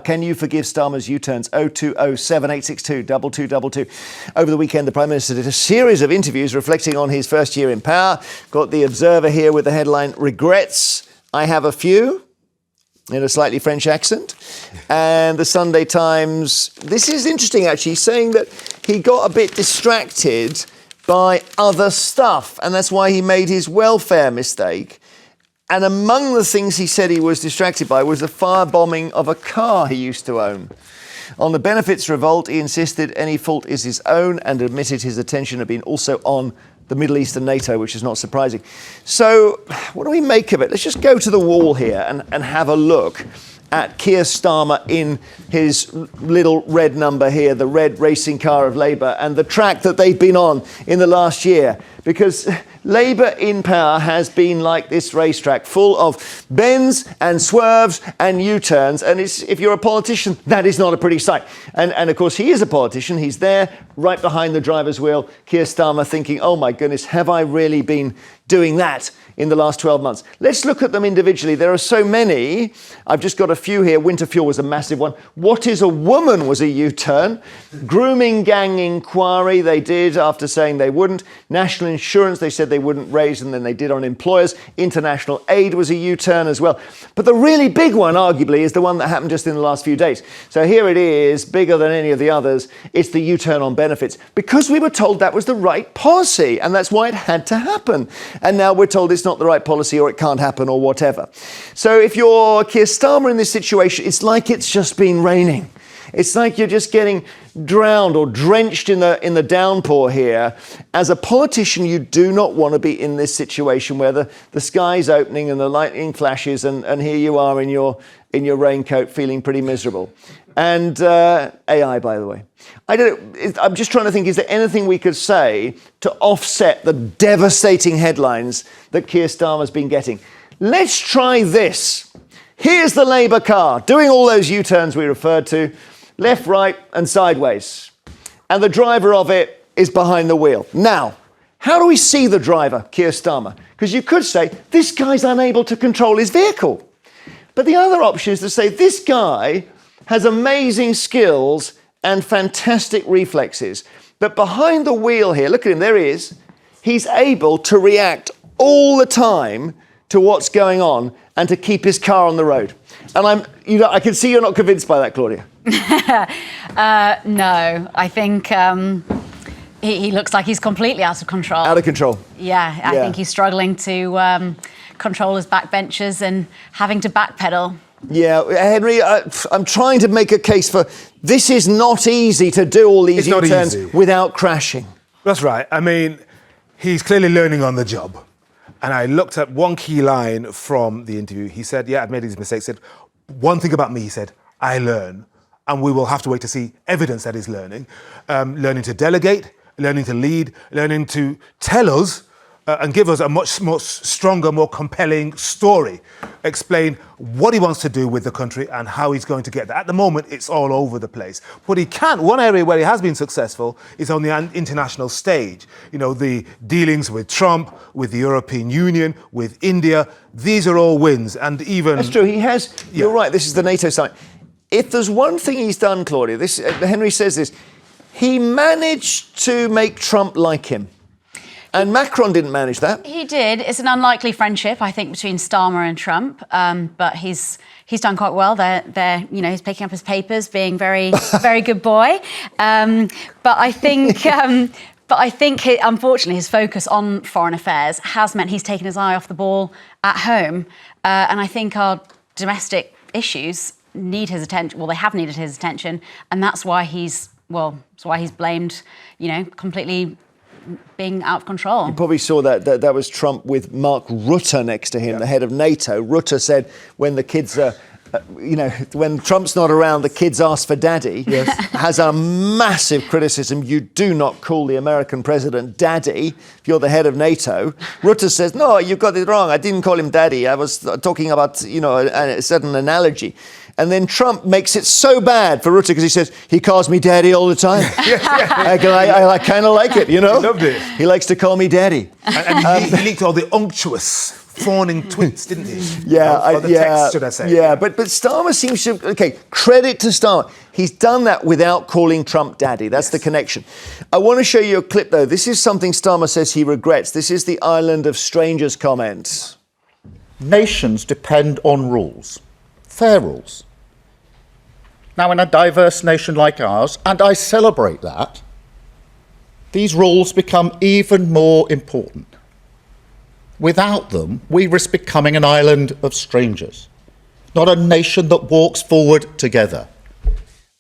Can you forgive Starmer's U-turns? 0207-862-2222. Over the weekend, the Prime Minister did a series of interviews reflecting on his first year in power. Got the Observer here with the headline, Regrets, I have a few, in a slightly French accent. And the Sunday Times, this is interesting actually, saying that he got a bit distracted by other stuff, and that's why he made his welfare mistake. And among the things he said he was distracted by was the firebombing of a car he used to own. On the benefits revolt, he insisted any fault is his own and admitted his attention had been also on the Middle East and NATO, which is not surprising. So what do we make of it? Let's just go to the wall here and have a look at Keir Starmer in his little red number here, the red racing car of Labour, and the track that they've been on in the last year. Because Labour in power has been like this racetrack, full of bends and swerves and U-turns. And if you're a politician, that is not a pretty sight. And of course, he is a politician. He's there right behind the driver's wheel, Keir Starmer, thinking, oh my goodness, have I really been doing that in the last 12 months? Let's look at them individually. There are so many. I've just got a few here. Winter fuel was a massive one. What is a woman was a U-turn. Grooming gang inquiry they did after saying they wouldn't. National insurance they said they wouldn't raise, and then they did on employers. International aid was a U-turn as well. But the really big one, arguably, is the one that happened just in the last few days. So here it is, bigger than any of the others. It's the U-turn on benefits, because we were told that was the right policy, and that's why it had to happen. And now we're told it's not the right policy, or it can't happen, or whatever. So if you're Keir Starmer in this situation, it's like it's just been raining. It's like you're just getting drowned or drenched in the downpour here. As a politician, you do not want to be in this situation where the sky's opening and the lightning flashes, and here you are in your raincoat feeling pretty miserable. And AI, by the way. I'm just trying to think, is there anything we could say to offset the devastating headlines that Keir Starmer's been getting? Let's try this. Here's the Labour car doing all those U-turns we referred to, left, right, and sideways. And the driver of it is behind the wheel. Now, how do we see the driver, Keir Starmer? Because you could say, this guy's unable to control his vehicle. But the other option is to say, this guy has amazing skills and fantastic reflexes. But behind the wheel here, look at him, there he is. He's able to react all the time to what's going on and to keep his car on the road. And I can see you're not convinced by that, Claudia. No, I think he looks like he's completely out of control. Out of control. Yeah, I think he's struggling to control his backbenchers and having to backpedal. Yeah, Henry, I'm trying to make a case for this is not easy to do all these U-turns without crashing. That's right. I mean, he's clearly learning on the job. And I looked at one key line from the interview. He said, yeah, I've made these mistakes. He said, one thing about me, he said, I learn. And we will have to wait to see evidence that he's learning. Learning to delegate, learning to lead, learning to tell us and give us a much more stronger, more compelling story. Explain what he wants to do with the country and how he's going to get there. At the moment, it's all over the place. But he can't. One area where he has been successful is on the international stage. You know, the dealings with Trump, with the European Union, with India. These are all wins. And even... That's true. He has... Yeah. You're right. This is the NATO summit. If there's one thing he's done, Claudia, Henry says this, he managed to make Trump like him. And Macron didn't manage that. He did. It's an unlikely friendship, I think, between Starmer and Trump. But he's done quite well. He's picking up his papers, being very good boy. But I think, unfortunately, his focus on foreign affairs has meant he's taken his eye off the ball at home. And I think our domestic issues need his attention. Well, they have needed his attention, and that's why he's blamed, completely being out of control. You probably saw that was Trump with Mark Rutte next to him, the head of NATO. Rutte said when the kids are, when Trump's not around, the kids ask for daddy. Yes. Has a massive criticism. You do not call the American president daddy if you're the head of NATO. Rutte says, no, you got it wrong. I didn't call him daddy. I was talking about, a certain analogy. And then Trump makes it so bad for Rutte because he says, he calls me daddy all the time. I kind of like it, He loved it. He likes to call me daddy. And he leaked all the unctuous fawning tweets, didn't he? Yeah, Or the text, should I say? Yeah, but Starmer seems to. Okay, credit to Starmer. He's done that without calling Trump daddy. That's the connection. I want to show you a clip, though. This is something Starmer says he regrets. This is the Island of Strangers comment. Nations depend on rules, fair rules. Now, in a diverse nation like ours, and I celebrate that, these rules become even more important. Without them, we risk becoming an island of strangers, not a nation that walks forward together.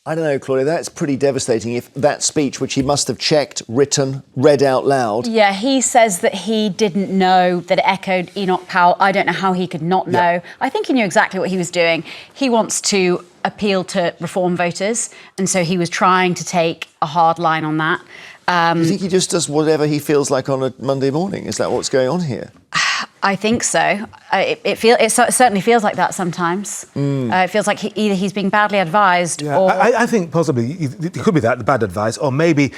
I don't know, Claudia, that's pretty devastating if that speech, which he must have checked, written, read out loud. Yeah, he says that he didn't know that it echoed Enoch Powell. I don't know how he could not know. Yeah. I think he knew exactly what he was doing. He wants to appeal to reform voters, and so he was trying to take a hard line on that. You think he just does whatever he feels like on a Monday morning? Is that what's going on here? I think so. It certainly feels like that sometimes. It feels like either he's being badly advised or... I think possibly it could be that, the bad advice, or maybe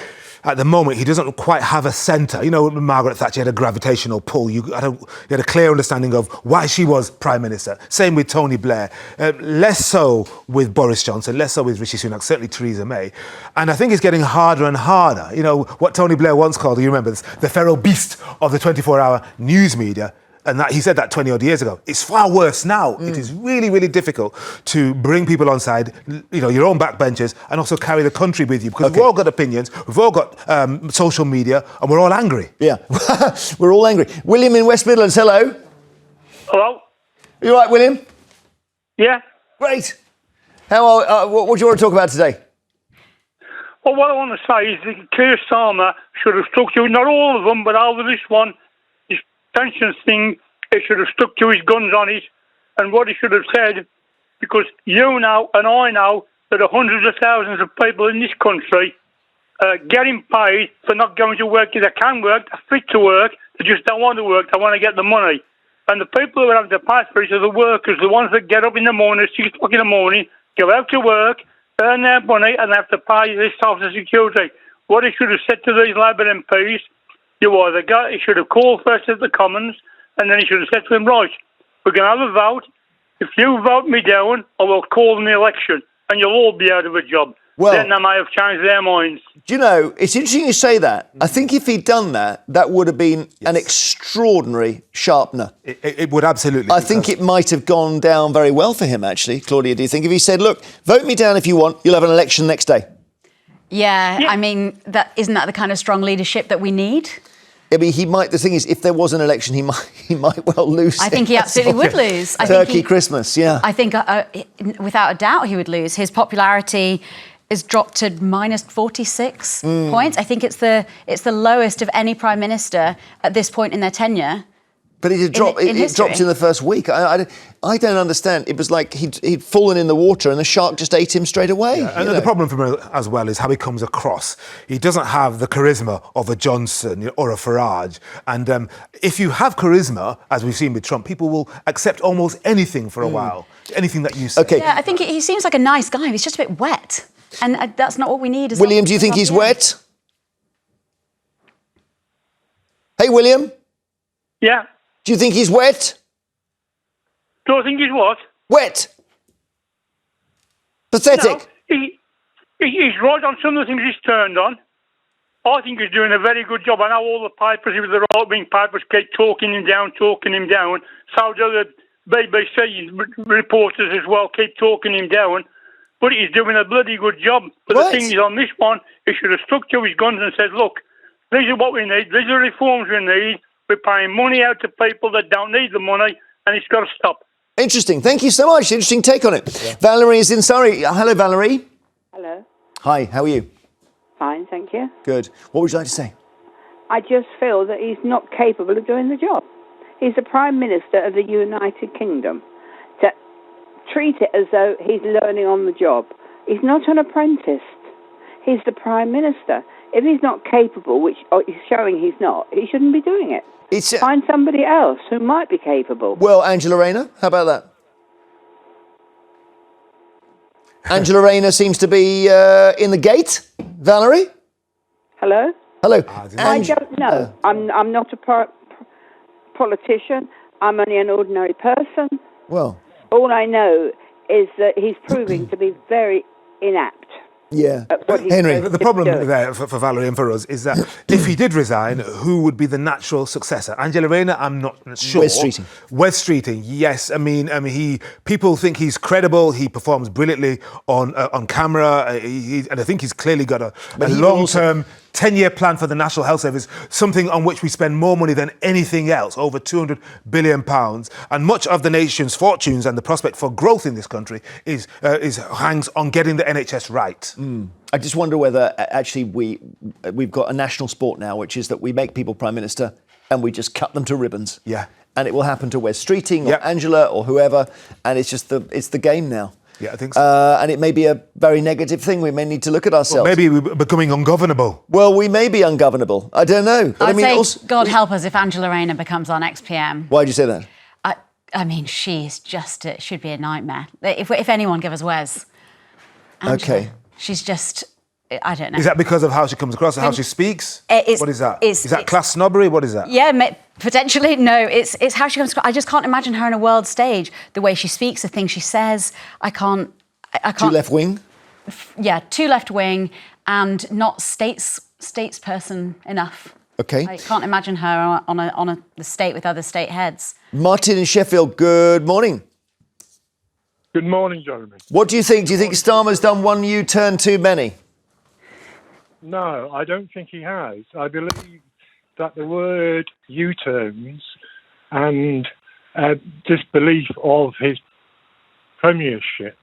at the moment he doesn't quite have a centre. You know, Margaret Thatcher had a gravitational pull. You had a clear understanding of why she was Prime Minister. Same with Tony Blair. Less so with Boris Johnson, less so with Rishi Sunak, certainly Theresa May. And I think it's getting harder and harder. You know, what Tony Blair once called, you remember this, the feral beast of the 24-hour news media. And that, he said that 20 odd years ago. It's far worse now. It is really, really difficult to bring people on side, you know, your own backbenchers, and also carry the country with you. Because we've all got opinions, we've all got social media, and we're all angry. Yeah, we're all angry. William in West Midlands, hello. Hello? You all right, William? Yeah? Great. What do you want to talk about today? Well, what I want to say is that Keir Starmer should have stuck to, not all of them, but over this one, this pensions thing, he should have stuck to his guns on it, and what he should have said, because you know and I know that there are hundreds of thousands of people in this country getting paid for not going to work. They can work, they're fit to work, they just don't want to work, they want to get the money. And the people who have to pay for it are the workers, the ones that get up in the morning, 6 o'clock in the morning, go out to work, earn their money, and have to pay this Social Security. What he should have said to these Labour MPs, he should have called first at the Commons, and then he should have said to them, right, we're going to have a vote. If you vote me down, I will call an election, and you'll all be out of a job. Well, then they may have changed their minds. Do you know, it's interesting you say that. I think if he'd done that, that would have been an extraordinary sharpener. It would absolutely. I think it might have gone down very well for him, actually. Claudia, do you think? If he said, look, vote me down if you want, you'll have an election next day. Yeah, I mean, isn't that the kind of strong leadership that we need? I mean, the thing is, if there was an election, he might well lose. I think he absolutely would lose. Turkey Christmas, yeah. I think, without a doubt, he would lose. His popularity is dropped to minus 46 points. I think it's the lowest of any prime minister at this point in their tenure. But it dropped in the first week. I don't understand. It was like he'd fallen in the water and the shark just ate him straight away. Yeah, and the problem for him as well is how he comes across. He doesn't have the charisma of a Johnson or a Farage. And if you have charisma, as we've seen with Trump, people will accept almost anything for a while. Anything that you say. Okay. Yeah, I think he seems like a nice guy. He's just a bit wet. And that's not what we need. William, do you think he's wet? Hey, William? Yeah. Do you think he's wet? Do I think he's what? Wet. Pathetic. No, he's right on some of the things he's turned on. I think he's doing a very good job. I know all the papers, the right-wing papers, keep talking him down. So do the BBC reporters as well, keep talking him down. But he's doing a bloody good job. But the thing is, on this one, he should have stuck to his guns and said, look, these are what we need. These are the reforms we need. We're paying money out to people that don't need the money, and it's got to stop. Interesting. Thank you so much. Interesting take on it. Yeah. Valerie is in Surrey. Hello, Valerie. Hello. Hi, how are you? Fine, thank you. Good. What would you like to say? I just feel that he's not capable of doing the job. He's the Prime Minister of the United Kingdom. To treat it as though he's learning on the job. He's not an apprentice. He's the Prime Minister. If he's not capable, which he's showing he's not, he shouldn't be doing it. Find somebody else who might be capable. Well, Angela Rayner, how about that? Angela Rayner seems to be in the gate. Valerie? Hello? Hello. I don't know. I'm not a politician. I'm only an ordinary person. Well, All I know is that he's proving to be very inept. yeah. What he's Henry. supposed The to problem do. there for Valerie and for us is that if he did resign, who would be the natural successor? Angela Rayner, I'm not sure. Wes Streeting. Wes Streeting, yes. I mean, people think he's credible. He performs brilliantly on camera, and I think he's clearly got a But he will long-term 10-year plan for the National Health Service, something on which we spend more money than anything else, over £200 billion. And much of the nation's fortunes and the prospect for growth in this country hangs on getting the NHS right. I just wonder whether actually we've got a national sport now, which is that we make people Prime Minister and we just cut them to ribbons. Yeah. And it will happen to Wes Streeting or Yep. Angela or whoever, and it's the game now. Yeah, I think so. And it may be a very negative thing. We may need to look at ourselves. Maybe we're becoming ungovernable. Well, we may be ungovernable. I don't know. But I'd I mean, say, also, God help us if Angela Rayner becomes our next PM. why do you say that? I mean, she's just, it should be a nightmare. If anyone give us Wes. Angela, Okay. She's just, I don't know. Is that because of how she comes across and how she speaks? It's- What is that? it's- Is that class snobbery? What is that? Yeah, potentially. No, it's how she comes across. I just can't imagine her on a world stage. The way she speaks, the things she says. I can't. Too left wing? Yeah, too left wing and not statesperson enough. Okay. I can't imagine her on the state with other state heads. Martin in Sheffield, good morning. Good morning, Jeremy. What do you think? Do you think Starmer's done one U-turn too many? No, I don't think he has. I believe that the word U-turns and disbelief of his premiership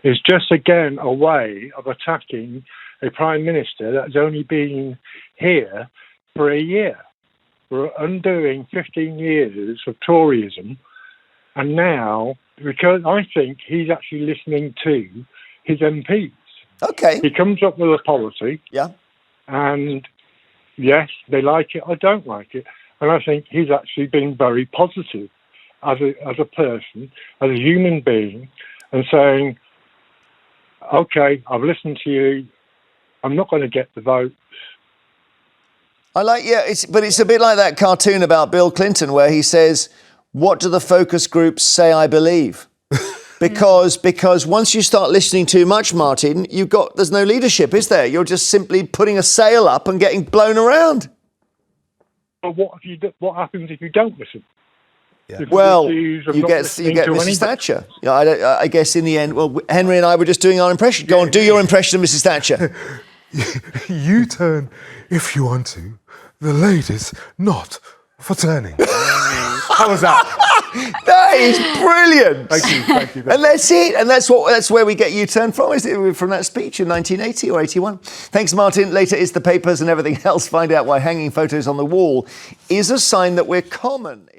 is just again a way of attacking a Prime Minister that's only been here for a year. We're undoing 15 years of Toryism, and now, because I think he's actually listening to his MPs. Okay. He comes up with a policy, Yeah. and yes, they like it or don't like it. And I think he's actually been very positive as a person, as a human being, and saying, okay, I've listened to you, I'm not going to get the votes. I like, but it's a bit like that cartoon about Bill Clinton where he says, what do the focus groups say I believe? Because once you start listening too much, Martin, there's no leadership, is there? You're just simply putting a sail up and getting blown around. But what happens if you don't listen? Yeah. If Well, you're you accused of not get listening to Mrs. anybody? Thatcher. You know, I guess in the end, well, Henry and I were just doing our impression. Go on, do your impression of Mrs. Thatcher. You turn if you want to. The ladies not for turning. How was that? That is brilliant. Thank you. And that's it. And that's where we get U-turn from, is it? From that speech in 1980 or 81. Thanks, Martin. Later is the papers and everything else. Find out why hanging photos on the wall is a sign that we're common.